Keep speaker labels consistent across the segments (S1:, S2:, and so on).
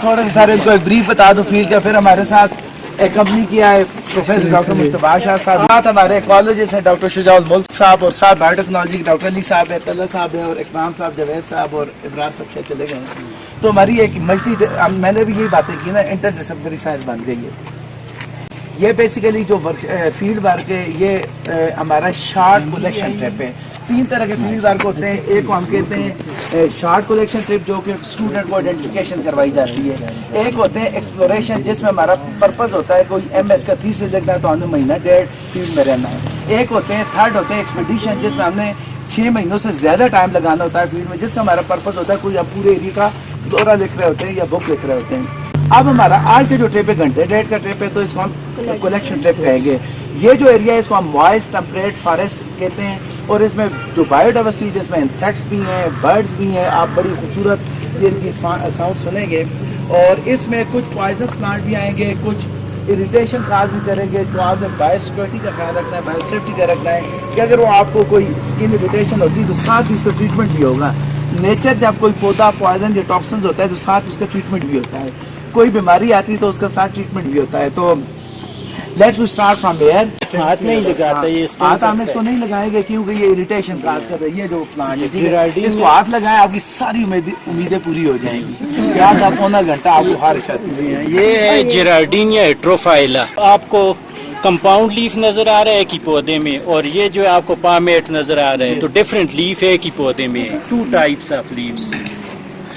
S1: थोड़ा सा सर इनको एक ब्रीफ बता दूं फील्ड का, फिर हमारे साथ एक कंपनी की है प्रोफेसर डॉक्टर मुस्तफा शाह साहब, साथ हमारे कॉलेजेस हैं डॉक्टर शुजाउल मुल्क साहब, और साथ बायोटेक्नोलॉजी के डॉक्टर अली साहब है, तल्ला साहब है, और इकराम साहब, जवेद साहब और इब्रार साहब शायद चले गए हैं। तो हमारी एक मैंने भी यही बातें की ना, इंटरडिसिप्लिनरी साइंस बन गई है। ये बेसिकली जो फील्ड वर्क है ये हमारा शॉर्ट कलेक्शन ट्रिप है। 3 तरह के फील्ड वर्क होते हैं। एक को हम कहते हैं शॉर्ट कलेक्शन ट्रिप जो कि स्टूडेंट को आइडेंटिफिकेशन करवाई जाती है। एक होते हैं एक्सप्लोरेशन जिसमें हमारा पर्पस होता है कोई MS का थीसिस लिखना है तो हमने महीना 1.5 फील्ड में रहना है। एक होते हैं थर्ड होते हैं एक्सपीडिशन जिसमें हमने 6 महीनों से ज़्यादा टाइम लगाना होता है फील्ड में, जिसका हमारा पर्पस होता है कोई आप पूरे एरिया का दौरा लिख रहे होते हैं या बुक लिख रहे होते हैं। अब हमारा आज के जो ट्रिप है घंटे 1.5 का ट्रिप है तो इसको हम कलेक्शन ट्रिप कहेंगे। ये जो एरिया है इसको हम मॉइस्ट टेम्परेट फॉरेस्ट कहते हैं, और इसमें जो बायोडाइवर्सिटी जिसमें इंसेक्ट्स भी हैं, बर्ड्स भी हैं, आप बड़ी खूबसूरत इनकी साउंड सुनेंगे, और इसमें कुछ पॉइजनस प्लांट भी आएंगे, कुछ इरिटेशन काज भी करेंगे। तो आपने बायोसिक्योरिटी का ख्याल रखना है, बायोसेफ्टी का रखना है कि अगर वो आपको कोई स्किन इरिटेशन होती है तो साथ ही उसका ट्रीटमेंट भी होगा। नेचर जब कोई पौधा पॉइजन या टॉक्सिन्स होता है तो साथ उसका ट्रीटमेंट भी होता है। कोई बीमारी आती है तो उसका साथ ट्रीटमेंट भी होता है। तो let's we start from there.
S2: हाथ नहीं लगाता ये,
S1: हाथ हम इसको नहीं लगाएंगे क्योंकि ये इरिटेशन काज कर रही है। ये जो प्लांट है इसको हाथ लगाएं आपकी सारी उम्मीदें पूरी हो जाएंगी। क्या था पौना घंटा आपको हारिश आती है।
S2: ये है जिरार्डीनिया हेट्रोफाइला। आपको कंपाउंड लीफ नजर आ रहा है एक ही पौधे में, और ये जो है आपको पामेट नजर आ रहा है। तो डिफरेंट लीफ एक ही पौधे में, 2 टाइप्स ऑफ लीव्स,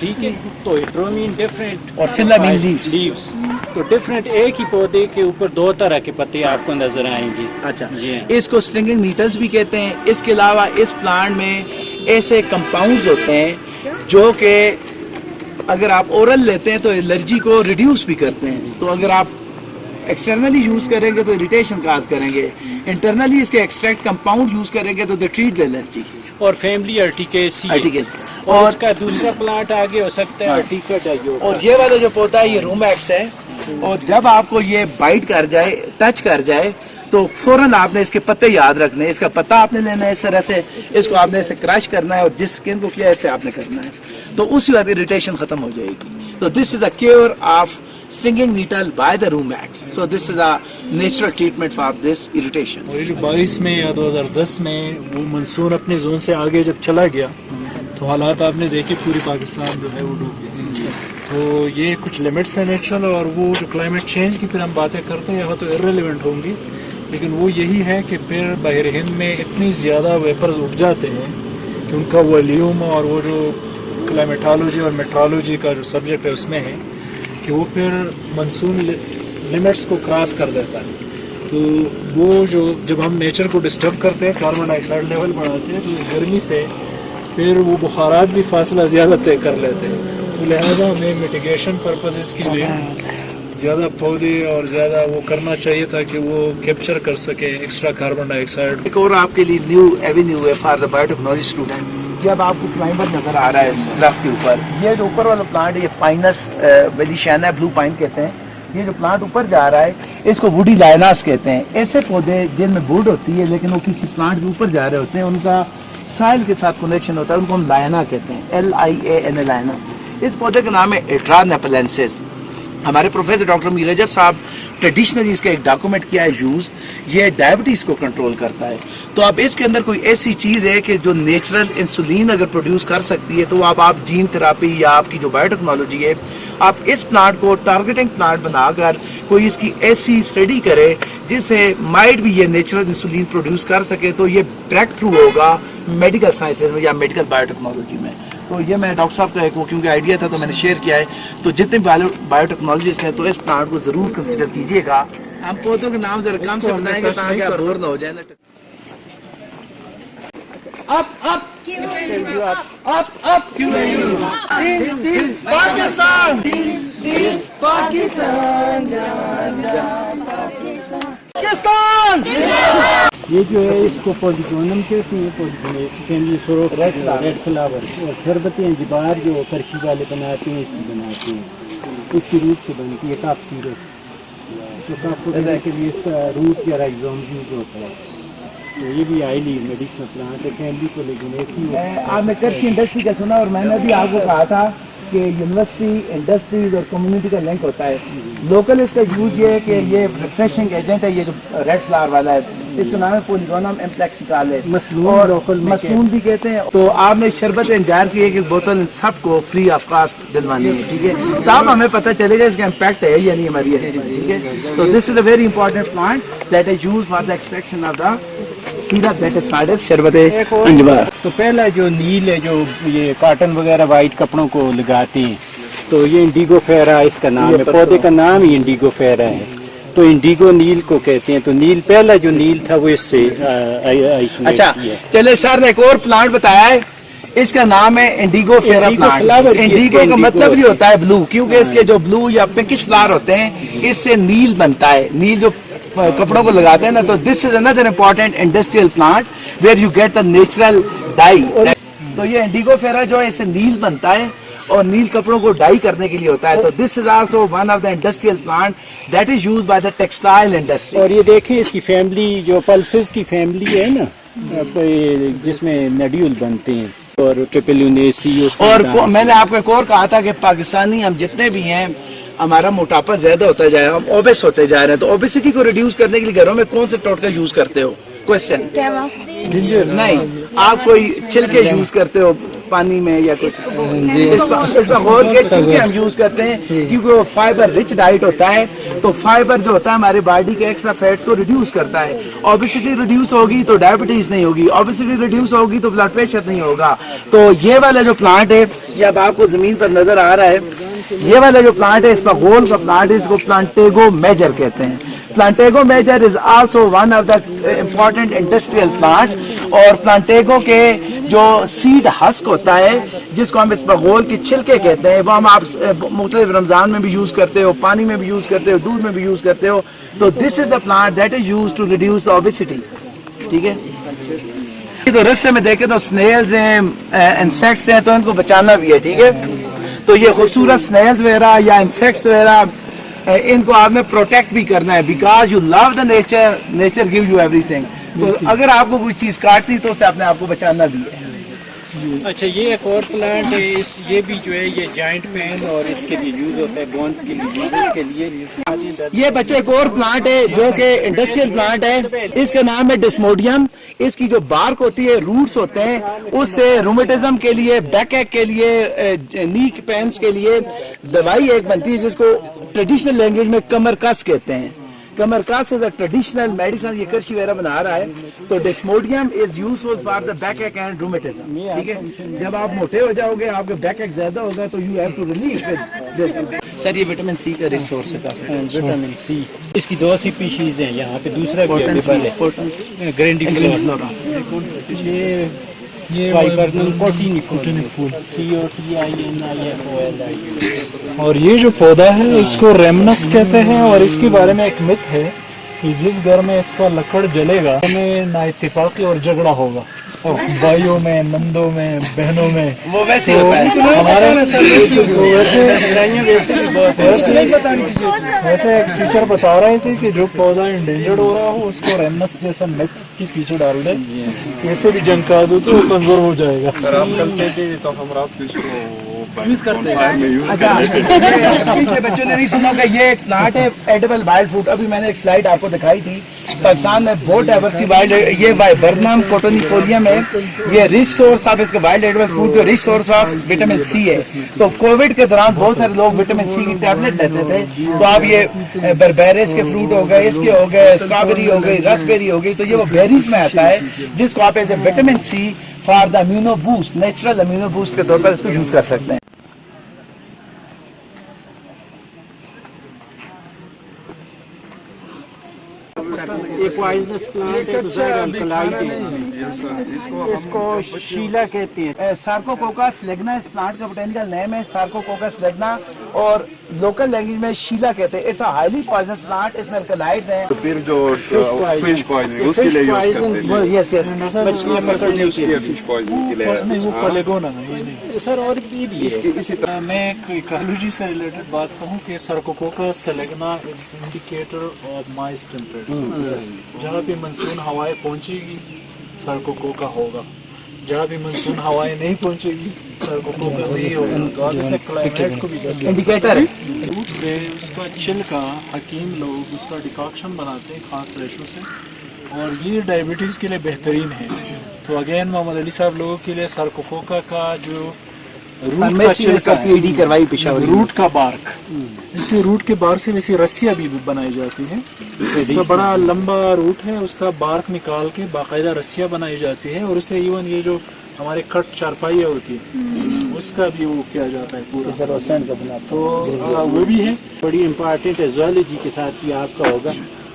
S2: ठीक है। तो हेट्रोमीन डिफरेंट
S1: और फिलामीन लीव्स
S2: तो डिफरेंट एक ही पौधे के ऊपर 2 तरह के पत्ते आपको नजर आएंगे।
S1: अच्छा
S2: जी हाँ।
S1: इसको स्ट्रिंगिंग नीटल्स भी कहते हैं। इसके अलावा इस प्लांट में ऐसे कंपाउंड्स होते हैं जो कि अगर आप ओरल लेते हैं तो एलर्जी को रिड्यूस भी करते हैं। तो अगर आप एक्सटर्नली यूज करेंगे तो इरिटेशन काज करेंगे, इंटरनली इसके एक्सट्रैक्ट कंपाउंड यूज करेंगे तो दे ट्रीट द एलर्जी।
S2: और फैमिली अर्टिकेसी, और इसका दूसरा प्लांट आगे हो सकता है अर्टिका डायोटा।
S1: और ये वाला जो पौधा है ये रूमैक्स है, और जब आपको ये बाइट कर जाए, टच कर जाए, तो फौरन आपने इसके पत्ते याद रखने हैं। इसका पत्ता आपने लेना है इस तरह से, इसको आपने ऐसे क्रश करना है, और जिस स्किन को किया ऐसे आपने करना है, तो उसी वक्त इरिटेशन खत्म हो जाएगी। तो this is a cure of stinging needle by the rumex. So this is a natural treatment for this irritation.
S3: और ये जो 22 में या 2010 में वो मानसून अपने जोन से आगे जब चला गया तो हालात आपने देखे, पूरी पाकिस्तान जो है वो डूब गया। तो ये कुछ लिमिट्स हैं नेचुरल, और वो जो क्लाइमेट चेंज की फिर हम बातें करते हैं यहाँ तो इर्रेलेवेंट होंगी, लेकिन वो यही है कि फिर बहर हिंद में इतनी ज़्यादा वेपर्स उठ जाते हैं कि उनका वॉल्यूम और वो जो क्लाइमेटोलॉजी और मेट्रोलॉजी का जो सब्जेक्ट है उसमें है कि वो फिर मानसून लिमिट्स को क्रॉस कर देता है। तो वो जो जब हम नेचर को डिस्टर्ब करते हैं, कार्बन डाइऑक्साइड लेवल बढ़ाते हैं, तो इस गर्मी से फिर वो बुखारात भी फासला ज़्यादा तय कर लेते हैं। तो लिहाजा हमें मिटिगेशन पर्पसेस के लिए ज़्यादा पौधे और ज़्यादा वो करना चाहिए ताकि वो कैप्चर कर सके एक्स्ट्रा कार्बन डाइऑक्साइड।
S1: एक और आपके लिए न्यू एवेन्यू है फॉर द बायोटेक्नोलॉजी स्टूडेंट। जब आपको क्लाइंबर नजर आ रहा है इस ग्राफ के ऊपर, ये जो ऊपर वाला प्लांट है ये पाइनस वेलिशियाना ब्लू पाइन कहते हैं। ये जो प्लांट ऊपर जा रहा है इसको वुडी लायनास कहते हैं। ऐसे पौधे जिनमें वुड होती है लेकिन वो किसी प्लांट के ऊपर जा रहे होते हैं, उनका साइल के साथ कनेक्शन होता है, उनको हम लायना कहते हैं, LIANA लायना। इस पौधे का नाम है एट्रा नेपोलेंसिस। हमारे प्रोफेसर डॉक्टर मीर रजब साहब ट्रेडिशनली इसका एक डॉक्यूमेंट किया है यूज़, ये डायबिटीज़ को कंट्रोल करता है। तो अब इसके अंदर कोई ऐसी चीज़ है कि जो नेचुरल इंसुलिन अगर प्रोड्यूस कर सकती है, तो अब आप जीन थेरापी या आपकी जो बायोटेक्नोलॉजी है, आप इस प्लांट को टारगेटिंग प्लांट बनाकर कोई इसकी ऐसी स्टडी करे जिससे माइट भी ये नेचुरल इंसुलिन प्रोड्यूस कर सके, तो ये ब्रेक थ्रू होगा मेडिकल साइंसेज में या मेडिकल बायोटेक्नोलॉजी में। तो ये मैं डॉक्टर साहब का एक वो क्योंकि आइडिया था तो मैंने शेयर किया है। तो जितने बायोटेक्नोलॉजिस्ट हैं तो इस प्लांट को जरूर कंसिडर कीजिएगा। हम पौधों के नाम जरा कम से बताएंगे ताकि आप बोर ना हो जाए। Up up up up Pakistan Pakistan Pakistan.
S2: ये जो है इसको पॉलिजोनम कहते हैं, रेड फ्लावर। और शरबतें जिबार जो करशी वाले बनाते हैं इसकी बनाते हैं, इसकी रूट से बनती है काफ सीरप। तो काफ को देने के लिए इसका रूट या राइजोम यूज होता है। तो ये भी हाईली मेडिसिनल प्लांट है, फैमिली को, लेकिन ऐसी
S1: आपने करशी इंडस्ट्री का सुना, और मैंने भी आपको कहा था کہ یونیورسٹی انڈسٹریز اور کمیونٹی کا لنک ہوتا ہے. لوکل اس کا یوز یہ ہے کہ یہ ریفریشنگ ایجنٹ ہے, یہ جو ریڈ فلاور والا ہے اس کا نام ہے پولیگونم امپلیکسیکالے, اور مسنون بھی کہتے ہیں. تو آپ نے شربت انجار کی ایک بوتل سب کو فری آف کاسٹ دلوانی ہے, ٹھیک ہے, تب ہمیں پتہ چلے گا اس کا امپیکٹ ہے یا نہیں ہماری, ٹھیک ہے. تو this is a very important plant that is use for the extraction of the syrup that is called شربت انجبار.
S2: تو پہلا جو نیل ہے جو یہ کاٹن وغیرہ وائٹ کپڑوں کو لگاتے ہیں, تو یہ انڈیگو فیرا اس کا نام ہے, پودے کا نام ہی انڈیگو فیرا ہے. تو انڈیگو نیل کو کہتے ہیں. تو نیل پہلا جو نیل تھا وہ اس سے
S1: اچھا چلے سر نے ایک اور پلانٹ بتایا ہے, اس کا نام ہے انڈیگو فیرا پلانٹ. انڈیگو کا مطلب یہ ہوتا ہے بلو, کیونکہ اس کے جو بلو یا پنکش فلاور ہوتے ہیں اس سے نیل بنتا ہے. نیل جو کپڑوں کو لگاتے ہیں نا, تو دس از اندر important industrial plant where you get the natural dye. تو یہ انڈیگو فیرا جو ہے اس سے نیل بنتا ہے اور نیل کپڑوں کو ڈائی کرنے کے لیے ہوتا ہے. تو this is also one of the industrial plant that is use by the textile industry.
S2: اور یہ دیکھیں اس کی فیملی جو پلسز کی فیملی ہے نا, جس میں نڈیول بنتے ہیں, اور کیپیلونیسی.
S1: اور میں نے آپ کو ایک اور کہا تھا کہ پاکستانی ہم جتنے بھی ہیں ہمارا موٹاپا زیادہ ہوتا جائے, ہم اوبیس ہوتے جا رہے ہیں. تو اوبیسٹی کو ریڈیوس کرنے کے لیے گھروں میں کون سے ٹوٹکا یوز کرتے ہو؟ کوشچن نہیں, آپ کوئی چھلکے یوز کرتے ہو پانی میں یا کچھ؟ اس میں غور کے چھلکے ہم یوز کرتے ہیں کیونکہ وہ فائبر رچ ڈائٹ ہوتا ہے. تو فائبر جو ہوتا ہے ہمارے باڈی کے ایکسٹرا فیٹس کو ریڈیوس کرتا ہے. اوبیسٹی ریڈیوس ہوگی تو ڈائبٹیز نہیں ہوگی, اوبیسٹی ریڈیوس ہوگی تو بلڈ پریشر نہیں ہوگا. تو یہ والا جو پلانٹ ہے یہ اب آپ کو زمین پر نظر آ رہا ہے, یہ والا جو پلانٹ ہے اس کا گول کا پلانٹ ہے, اس کو پلانٹیگو میجر کہتے ہیں. Plantago major is also one of the important industrial plant. اور پلانٹیگو کے جو سیڈ ہسک ہوتا ہے جس کو ہم اسپغول کی چھلکے کہتے ہیں, وہ ہم آپ مختلف رمضان میں بھی یوز کرتے ہو, پانی میں بھی یوز کرتے ہو, دودھ میں بھی یوز کرتے ہو. تو this is the plant that is use to reduce the obesity, ٹھیک ہے. تو رستے میں دیکھیں تو سنیلز ہیں, انسیکٹس ہیں, تو ان کو بچانا بھی ہے, ٹھیک ہے. تو یہ خوبصورت سنیلز وغیرہ یا انسیکٹس وغیرہ ان کو آپ نے پروٹیکٹ بھی کرنا ہے, because you love the nature, nature gave you ایوری تھنگ. تو اگر آپ کو کوئی چیز کاٹتی تو اسے اپنے آپ کو بچانا بھی ہے.
S2: اچھا یہ ایک اور پلانٹ ہے, یہ بھی جو ہے یہ جوائنٹ پین اور اس کے لیے یوز ہوتا ہے, بونس کے لیے, کے لیے.
S1: یہ بچوں ایک اور پلانٹ ہے جو کہ انڈسٹریل پلانٹ ہے, اس کا نام ہے ڈسموڈیم. اس کی جو بارک ہوتی ہے, روٹس ہوتے ہیں, اس سے رومیٹزم کے لیے, بیک ایک کے لیے, نی پینس کے لیے دوائی ایک بنتی ہے جس کو ٹریڈیشنل لینگویج میں کمر کس کہتے ہیں. کمر کس از اے ٹریڈیشنل میڈیسن, یہ کرشی وغیرہ بنا رہا ہے. تو Desmodium is useful for the back ache and rheumatism, ٹھیک ہے. جب آپ موٹے ہو جاؤ گے, آپ کا بیک ایک زیادہ ہوگا, تو یو ہیو ٹو ریلیو. سر یہ وٹامن سی کا ریسورس ہے کافی.
S2: وٹامن سی اس کی 2 اسپیشیز ہیں, یہاں پہ دوسرا بھی اویلیبل ہے, گرینڈیفلورا. یہ وائبرنل کوٹینیفول, COTININIFOL.
S3: اور یہ جو پودا ہے اس کو ریمنس کہتے ہیں, اور اس کے بارے میں ایک مت ہے کہ جس گھر میں اس کا لکڑ جلے گا ہمیں نا اتفاقی اور جھگڑا ہوگا, اور بھائیوں میں, نندوں میں, بہنوں میں.
S1: وہ ویسے ہوتا ہے
S3: ویسے ایک ٹیچر بتا رہے تھے کہ جو پودا انڈینجرڈ ہو رہا ہو اس کو ریمنس جیسا مت کے پیچھے ڈال دیں, ایسے بھی جنگ کا دو تو وہ کمزور ہو جائے گا.
S4: سر آپ کرتے تھے تو ہم رات کو اس کو
S1: یوز کرتے
S4: ہیں.
S1: بچوں نے نہیں سنا کہ یہ ایک پلانٹ ہے ایڈیبل وائلڈ فروٹ. ابھی میں نے ایک سلائیڈ آپ کو دکھائی تھی, پاکستان میں بہت ڈائیورسی وائلڈ, یہ وائبرنم کوٹینیفولیم ہے, یہ رچ سورس آف اس کا وائلڈ ایڈیبل فروٹ جو rich source of vitamin C ہے. تو کووڈ کے دوران بہت سارے لوگ وٹامن سی کی ٹیبلٹ لیتے تھے, تو آپ یہ بربیرس کے فروٹ ہو گئے, اس کے ہو گئے, اسٹرابیری ہو گئی, راسبیری ہو گئی, تو یہ وہ بیریز میں آتا ہے جس کو آپ as a vitamin C for the immuno boost, natural immuno boost کے طور پر اس کو یوز کر سکتے ہیں.
S2: ایک پوائزنس پلانٹ ہے, دوسرا الکلائڈ ہے, اس کو شیلا کہتے ہیں.
S1: سارکوکوکس لیگنا اس پلانٹ کا بوٹینیکل نیم ہے, سارکوکوکس لیگنا, اور لوکل لینگویج میں شیلا کہتے ہیں. It's a highly poisonous plant, اس میں الکلائڈز ہیں.
S4: پھر جو فش پوائزن اس کے لیے یوز کرتے ہیں.
S1: یس یس,
S2: مچھلیاں پکڑنے کے لیے.
S4: فش پوائزن کے لیے.
S3: نہیں وہ پولیگون ہے.
S2: سر اور بھی
S4: اسی طرح
S3: میں ایک ایکالوجی سے ریلیٹڈ بات کہوں کہ سارکوکوکس لیگنا از انڈیکیٹر آف مائسٹ ٹیمپریچر. جہاں پہ منسون ہوائیں پہنچے گی سارکوکوکا ہوگا. जहाँ भी मानसून हवाएं नहीं पहुंचेगी सर को कोकल नहीं होगा, तो आप इसे क्लाइमेट को भी
S1: इंडिकेटर है।
S3: दूध से उसका छिलका हकीम लोग उसका डिकॉक्शन बनाते हैं खास रेशो से, और ये डायबिटीज़ के लिए बेहतरीन है। तो अगेन मोहम्मद अली साहब लोगों के लिए सर को कोका का जो रूट का छिलका है,
S1: पीएचडी करवाई पेशावर
S3: रूट का बार्क, इसके रूट के बार्क से वैसी रस्सियाँ भी बनाई जाती हैं। इसका बड़ा लंबा रूट है, उसका बार्क निकाल के बाकायदा रस्सियाँ बनाई जाती है, और उससे इवन ये जो हमारे कट चारपाइयाँ होती है उसका भी वो किया जाता है पूरा। तो वो भी है।
S2: बड़ी इम्पॉर्टेंट है ज़ूलॉजी के साथ भी आपका होगा।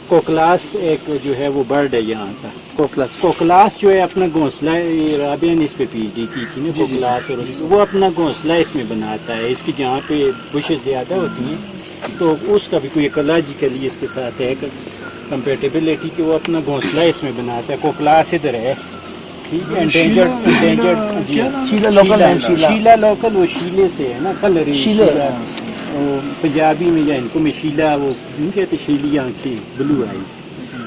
S2: कोकलास एक जो है वो बर्ड है यहाँ का। कोकलास जो है अपना घोंसला, राबिया ने इस पे पीएचडी की थी ना कोकलास, और वो अपना घोंसला इसमें बनाता है। इसकी जहाँ पे बुशेस ज़्यादा होती हैं तो उसका भी कोई इकोलॉजिकली इसके साथ है कंपेटेबिलिटी कि वो अपना घोंसला इसमें बनाता है। कोकलास इधर है, ठीक है। एंडेंजर्ड शीला लोकल, वो शीले से है ना, कलर शीले पंजाबी में या इनको में शीला वो नहीं कहते, शीली आंखें, ब्लू आइज,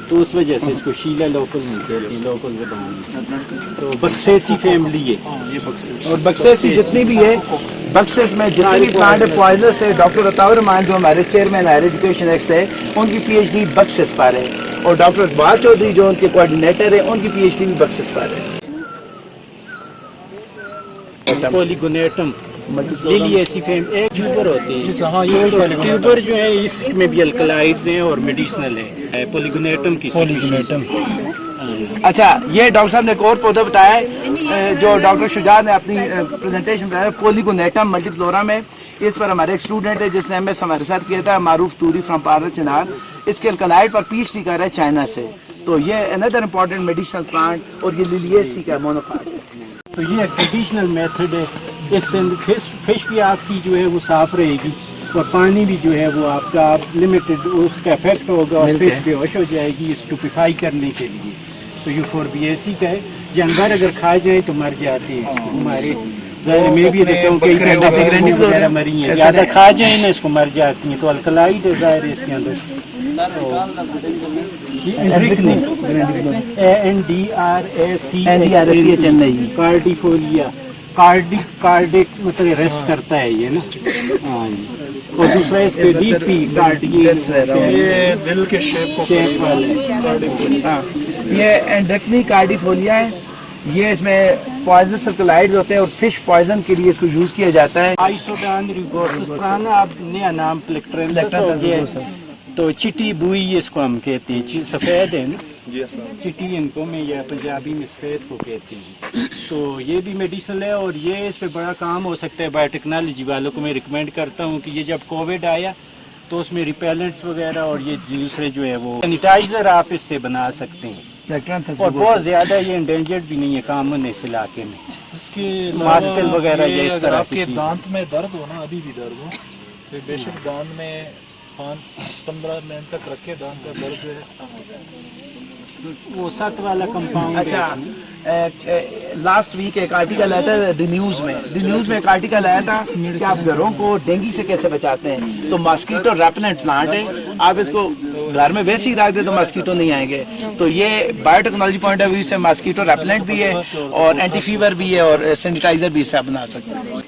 S2: तो उस वजह से इसको शीला लोकल नहीं कहते, लोकल ज़बान में। तो बक्सेसी फैमिली है,
S3: ये बक्सेस
S1: और बक्सेसी जितनी भी है, बक्सेस में जितने भी प्लांट है पॉइजनस है। डॉक्टर अताउर रहमान जो हमारे चेयरमैन हायर एजुकेशन एक्ट है, उनकी पीएचडी बक्सेस पर है, और डॉक्टर इकबाल चौधरी जो उनके कोऑर्डिनेटर है, उनकी पीएचडी भी बक्सेस पर है।
S2: पॉलीगोनेटम लिलिएसी फैमिली एक ट्यूबर होते हैं।
S3: हाँ, ये
S2: ट्यूबर जो है इसमें भी अल्कलाइड्स हैं और मेडिसिनल है। पॉलीगोनेटम की
S1: अच्छा, ये डॉक्टर साहब ने एक और पौधा बताया है जो डॉक्टर शुजात ने अपनी प्रेजेंटेशन बताया, पॉलीगोनेटम मल्टीफ्लोरा में। इस पर हमारे एक स्टूडेंट है जिसने एमएस हमारे साथ किया था, मारूफ तूरी फ्रॉम पार्लर चिनार। इसके अल्कलाइड पर पीएचडी कर रहा है चाइना से। तो ये अनदर इम्पोर्टेंट मेडिसिनल प्लांट, और ये लिलिएसी का मोनोफाइट है।
S2: तो ये एक ट्रेडिशनल मेथड है। इससे फिश भी आपकी जो है वो साफ रहेगी, और पानी भी जो है वो आपका लिमिटेड उसका इफेक्ट होगा, और फिश बेहोश हो जाएगी स्टूपिफाई करने के लिए। तो यूफोरबिएसी का है, जानवर अगर खा जाए तो मर जाते हैं। हमारे मैं भी देखता हूँ कई वगैरह मरी हैं, ज़्यादा खा जाए ना इसको मर जाती हैं। तो अल्कलाइड है ज़ाहिर है इसके अंदर।
S1: चेन्नई
S2: कार्डिफोलिया, कार्डिक मतलब रेस्ट करता है ये ना। हाँ जी। और दूसरा इसके डीपी
S3: ये दिल के शेप
S2: वाले।
S1: हाँ, ये एंडक्नी कार्डिफोलिया है। ये इसमें पॉइजन सर्कलाइड्स होते हैं, और फिश पॉइजन के लिए इसको यूज किया जाता है।
S2: आइसोडान रिगोर्सस, पुराना अब नया नाम प्लेक्ट्रेंसस हो गया। तो चिटी बुई इसको हम कहते हैं, सफ़ेद है ना, चिटी इनको में या पंजाबी में सफ़ेद को कहते हैं। तो ये भी मेडिसिनल है, और ये इस पे बड़ा काम हो सकता है। बायोटेक्नोलॉजी वालों को मैं रिकमेंड करता हूँ कि ये जब कोविड आया तो उसमें रिपेलेंट्स वगैरह और ये दूसरे जो है वो सैनिटाइजर आप इससे बना सकते हैं। और बहुत ज़्यादा ये इंडेंजर्ड भी नहीं है, कॉमन है इस इलाके में।
S3: इसके
S2: मास्टल वगैरह या इस तरह
S3: आपके दांत में दर्द हो ना, अभी भी दर्द हो, तो बेशक दांत में 5-15 मिनट तक रखे, दांत का दर्द जो है खत्म हो जाए।
S2: वो 7 वाला कंपाउंड।
S1: अच्छा, लास्ट वीक एक आर्टिकल आया था द न्यूज़ में एक आर्टिकल आया था कि आप घरों को डेंगू से कैसे बचाते हैं। तो मॉस्किटो रेपेलेंट प्लांट है, आप इसको घर में वैसे ही रख दे तो मॉस्किटो नहीं आएंगे। तो ये बायोटेक्नोलॉजी पॉइंट ऑफ व्यू से मॉस्किटो रेपेलेंट भी है, और एंटी फीवर भी है, और सैनिटाइजर भी इससे आप बना सकते हैं।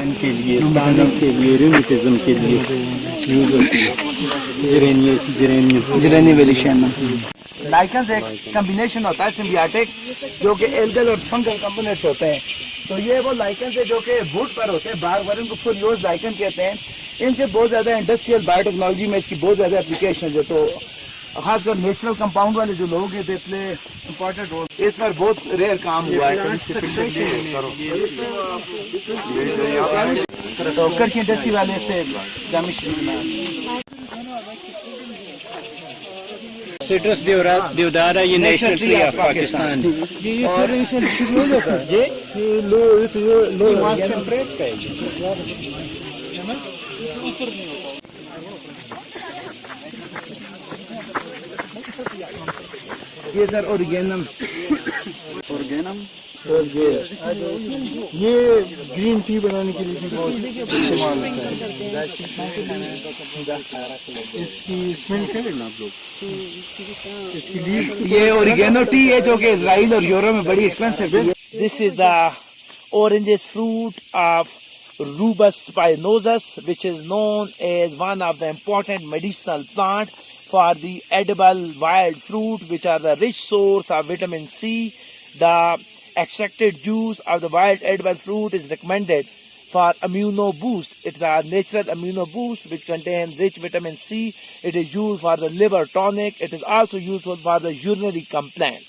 S2: इनके लिए, स्टानिक के लिए, रूमेटिज्म के लिए यूज होती है।
S1: जेरेनियम लाइकेंस एक कम्बिनेशन होता है सिम्बियाटिक, जो कि एल्गल और फंगल कंपोनेंट्स होते हैं। तो ये वो लाइकेंस है जो कि वुड पर होते हैं, बाग पर, इनको फुल यूज लाइकन कहते हैं। इनसे बहुत ज़्यादा इंडस्ट्रियल बायोटेक्नोलॉजी में इसकी बहुत ज़्यादा एप्लीकेशन है। तो खासकर नेचुरल कंपाउंड वाले जो लोग हैं, दे प्ले इम्पोर्टेंट रोल। इस पर बहुत रेयर काम हुआ है। तो कृषि इंडस्ट्री वाले से
S2: सिट्रस देवदार है, ये नेशनल ट्री ऑफ पाकिस्तान।
S1: ये सर शुरू हो जाता है ये लो
S2: टेम्परेट का है
S1: ये सर ओरिगेनम
S2: اور یہ گرین ٹی بنانے کے لیے بھی بہت استعمال ہوتا ہے. اس کی اسمیل کیا لینا آپ لوگ؟ اس کی لیف
S1: یہ اوریگینو ٹی ہے جو کہ اسرائیل اور یورپ میں بڑی ایکسپینسو ہے. دس is the oranges fruit of Rubus spinosus, which is known as one of the important medicinal plant for the edible wild fruit, which are the rich source of vitamin C. The extracted juice of the wild edible fruit is recommended for immuno boost. It's a natural immuno boost which contains rich vitamin C. It is used for the liver tonic. It is also useful for the urinary complaint.